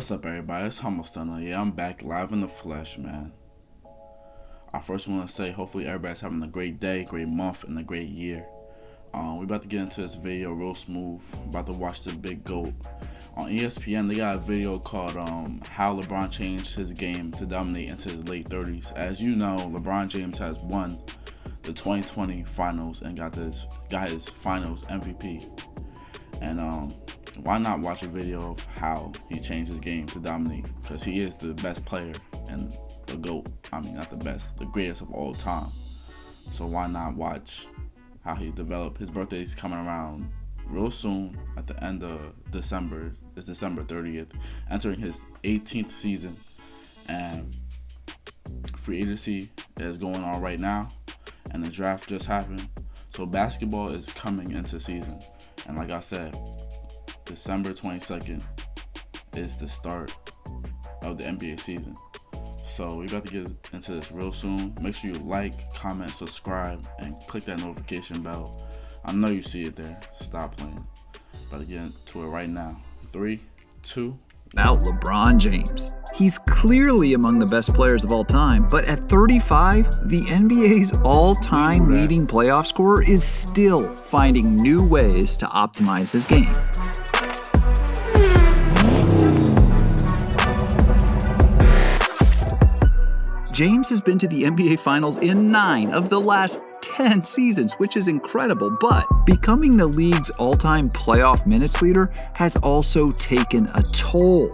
What's up, everybody? It's Stunna. Yeah, I'm back live in the flesh, man. I first want to say, hopefully everybody's having a great day, great month, and a great year. We about to get into this video real smooth. About to watch the big GOAT. On ESPN, they got a video called How LeBron Changed His Game to Dominate into His Late 30s. As you know, LeBron James has won the 2020 finals and got his finals MVP. And why not watch a video of how he changed his game to dominate? Because he is the best player and the GOAT. I mean, not the best, the greatest of all time. So why not watch how he developed? His birthday's coming around real soon at the end of December. It's December 30th, entering his 18th season. And free agency is going on right now, and the draft just happened. So basketball is coming into season. And like I said, December 22nd is the start of the NBA season. So we got to get into this real soon. Make sure you like, comment, subscribe, and click that notification bell. I know you see it there. Stop playing. About to get into it right now. 3, 2. About LeBron James. He's clearly among the best players of all time, but at 35, the NBA's all-time leading playoff scorer is still finding new ways to optimize his game. James has been to the NBA Finals in 9 of the last 10 seasons, which is incredible, but becoming the league's all-time playoff minutes leader has also taken a toll.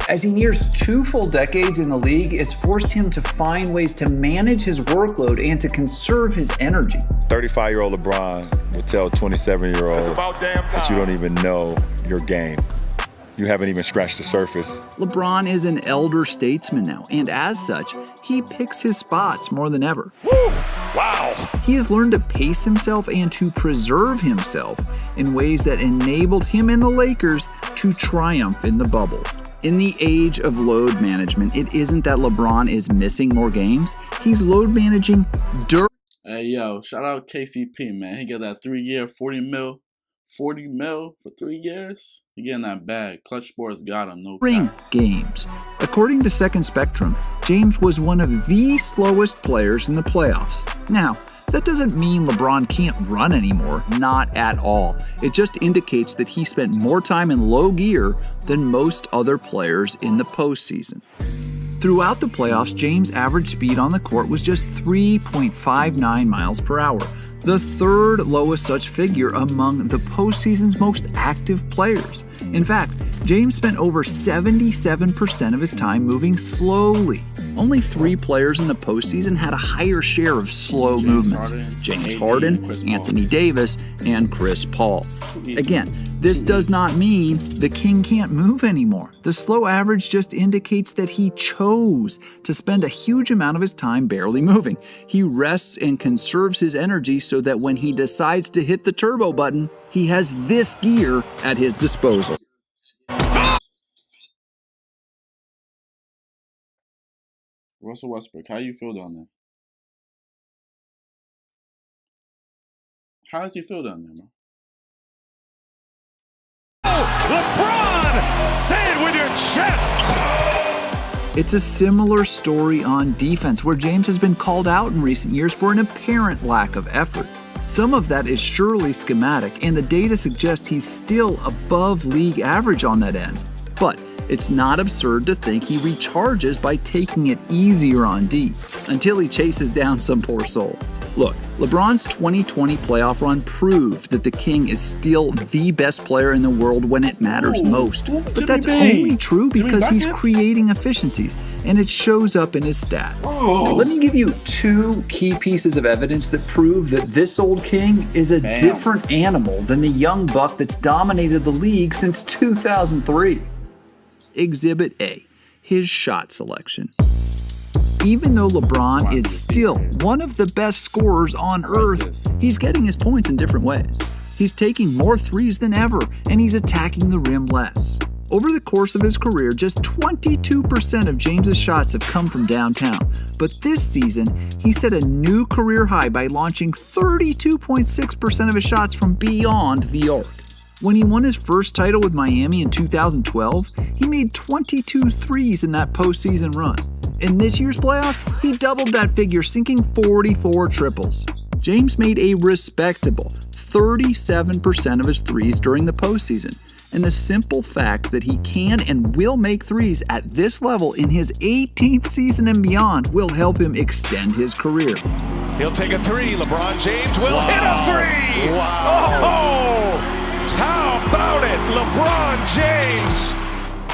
As he nears 2 full decades in the league, it's forced him to find ways to manage his workload and to conserve his energy. 35-year-old LeBron will tell 27-year-old that you don't even know your game. You haven't even scratched the surface. LeBron is an elder statesman now, and as such, he picks his spots more than ever. Woo! Wow! He has learned to pace himself and to preserve himself in ways that enabled him and the Lakers to triumph in the bubble. In the age of load management, it isn't that LeBron is missing more games. He's load managing during. Hey, yo, shout out KCP, man. He got that 3-year, 40 mil for 3 years. He getting that bag. Clutch Sports got him, no cap. Games. According to Second Spectrum, James was one of the slowest players in the playoffs. Now, that doesn't mean LeBron can't run anymore, not at all. It just indicates that he spent more time in low gear than most other players in the postseason. Throughout the playoffs, James' average speed on the court was just 3.59 miles per hour, the third lowest such figure among the postseason's most active players. In fact, James spent over 77% of his time moving slowly. Only 3 players in the postseason had a higher share of slow movements: James Harden, Anthony Davis, and Chris Paul. Again, this does not mean the king can't move anymore. The slow average just indicates that he chose to spend a huge amount of his time barely moving. He rests and conserves his energy so that when he decides to hit the turbo button, he has this gear at his disposal. Russell Westbrook, how you feel down there? How does he feel down there, man? LeBron, say it with your chest! It's a similar story on defense, where James has been called out in recent years for an apparent lack of effort. Some of that is surely schematic, and the data suggests he's still above league average on that end. But it's not absurd to think he recharges by taking it easier on D until he chases down some poor soul. Look, LeBron's 2020 playoff run proved that the King is still the best player in the world when it matters most. But that's only true because he's creating efficiencies, and it shows up in his stats. Let me give you 2 key pieces of evidence that prove that this old King is a different animal than the young buck that's dominated the league since 2003. Exhibit A, his shot selection. Even though LeBron is still one of the best scorers on earth, he's getting his points in different ways. He's taking more threes than ever, and he's attacking the rim less. Over the course of his career, just 22% of James's shots have come from downtown. But this season, he set a new career high by launching 32.6% of his shots from beyond the arc. When he won his first title with Miami in 2012, he made 22 threes in that postseason run. In this year's playoffs, he doubled that figure, sinking 44 triples. James made a respectable 37% of his threes during the postseason, and the simple fact that he can and will make threes at this level in his 18th season and beyond will help him extend his career. He'll take a three. LeBron James will hit a three. Wow. Oh, how about it, LeBron James?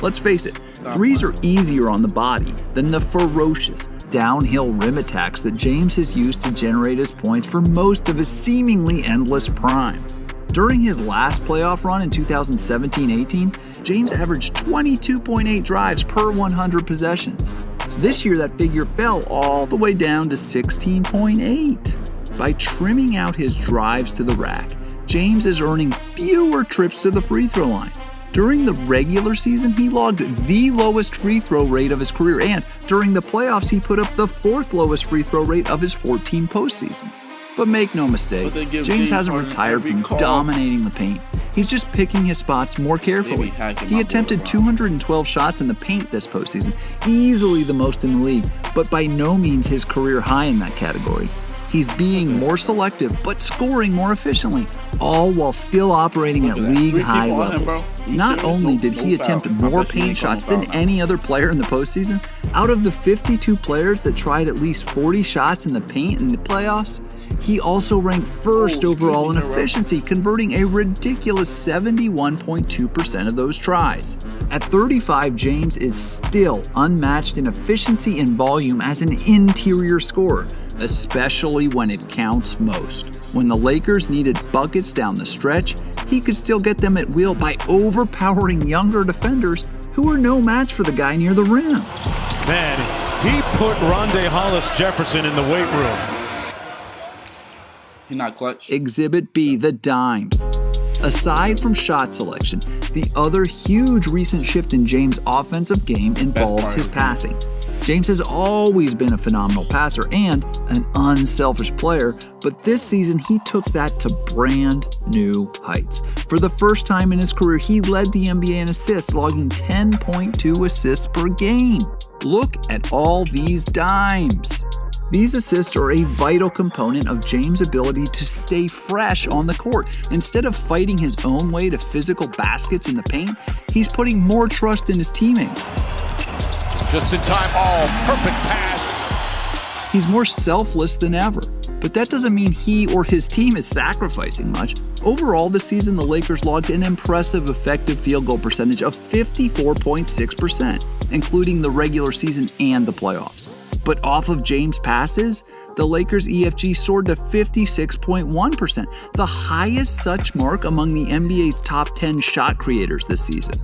Let's face it, threes are easier on the body than the ferocious downhill rim attacks that James has used to generate his points for most of his seemingly endless prime. During his last playoff run in 2017-18, James averaged 22.8 drives per 100 possessions. This year, that figure fell all the way down to 16.8. By trimming out his drives to the rack, James is earning fewer trips to the free throw line. During the regular season, he logged the lowest free throw rate of his career, and during the playoffs, he put up the fourth lowest free throw rate of his 14 postseasons. But make no mistake, James hasn't retired from dominating the paint. He's just picking his spots more carefully. He attempted 212 shots in the paint this postseason, easily the most in the league, but by no means his career high in that category. He's being more selective, but scoring more efficiently, all while still operating at league-high levels. Not only did he attempt more paint shots than any other player in the postseason, out of the 52 players that tried at least 40 shots in the paint in the playoffs, he also ranked first overall in efficiency, converting a ridiculous 71.2% of those tries. At 35, James is still unmatched in efficiency and volume as an interior scorer, especially when it counts most. When the Lakers needed buckets down the stretch, he could still get them at will by overpowering younger defenders who were no match for the guy near the rim. Man, he put Rondé Hollis Jefferson in the weight room. He's not clutch. Exhibit B, the dimes. Aside from shot selection, the other huge recent shift in James' offensive game involves his passing. James has always been a phenomenal passer and an unselfish player, but this season he took that to brand new heights. For the first time in his career, he led the NBA in assists, logging 10.2 assists per game. Look at all these dimes. These assists are a vital component of James' ability to stay fresh on the court. Instead of fighting his own way to physical baskets in the paint, he's putting more trust in his teammates. Just in time, perfect pass. He's more selfless than ever, but that doesn't mean he or his team is sacrificing much. Overall this season, the Lakers logged an impressive effective field goal percentage of 54.6%, including the regular season and the playoffs. But off of James' passes, the Lakers' EFG soared to 56.1%, the highest such mark among the NBA's top 10 shot creators this season.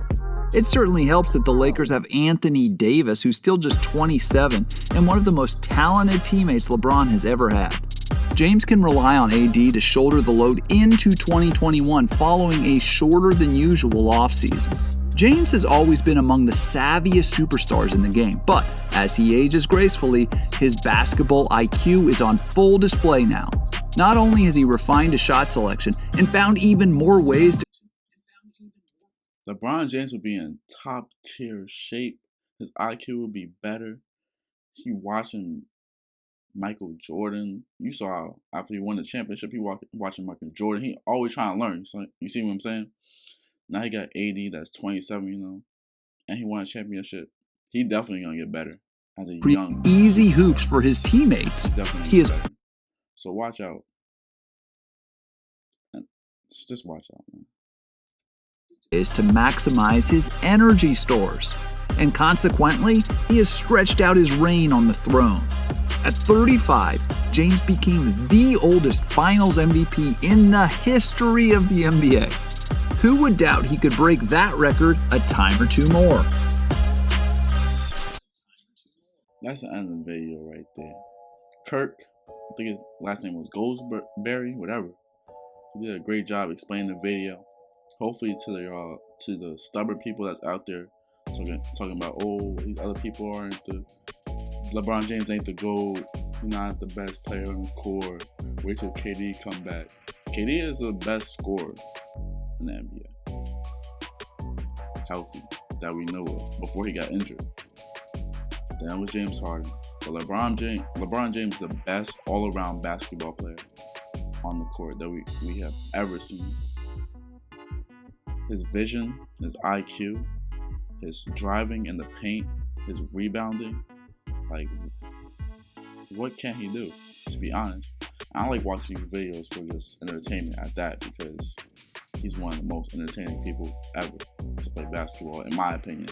It certainly helps that the Lakers have Anthony Davis, who's still just 27, and one of the most talented teammates LeBron has ever had. James can rely on AD to shoulder the load into 2021 following a shorter than usual offseason. James has always been among the savviest superstars in the game, but as he ages gracefully, his basketball IQ is on full display now. Not only has he refined his shot selection and found even more ways to... LeBron James would be in top tier shape. His IQ would be better. He watching Michael Jordan. You saw after he won the championship, he watching Michael Jordan. He always trying to learn. So you see what I'm saying? Now he got AD that's 27, and he won a championship. He definitely gonna get better as a young. Easy hoops for his teammates. He is better. So watch out. Just watch out, man. Is to maximize his energy stores, and consequently, he has stretched out his reign on the throne. At 35, James became the oldest Finals MVP in the history of the NBA. Who would doubt he could break that record a time or two more? That's the end of the video right there. Kirk, I think his last name was Goldsberry, whatever. He did a great job explaining the video. Hopefully to the stubborn people that's out there talking about, these other people aren't LeBron James ain't the GOAT. He's not the best player on the court. Wait till KD come back. KD is the best scorer in the NBA. healthy that we knew of before he got injured. Then it was James Harden. But LeBron James is the best all-around basketball player on the court that we have ever seen. His vision, his IQ, his driving in the paint, his rebounding, like, what can he do? To be honest, I don't like watching videos for just entertainment at that, because he's one of the most entertaining people ever to play basketball, in my opinion.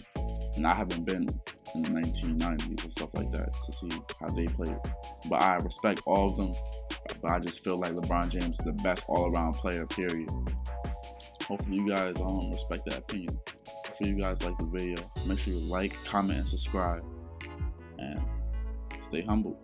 And I haven't been in the 1990s and stuff like that to see how they played. But I respect all of them. But I just feel like LeBron James is the best all-around player, period. Hopefully you guys respect that opinion. Hopefully you guys like the video. Make sure you like, comment, and subscribe. And stay humble.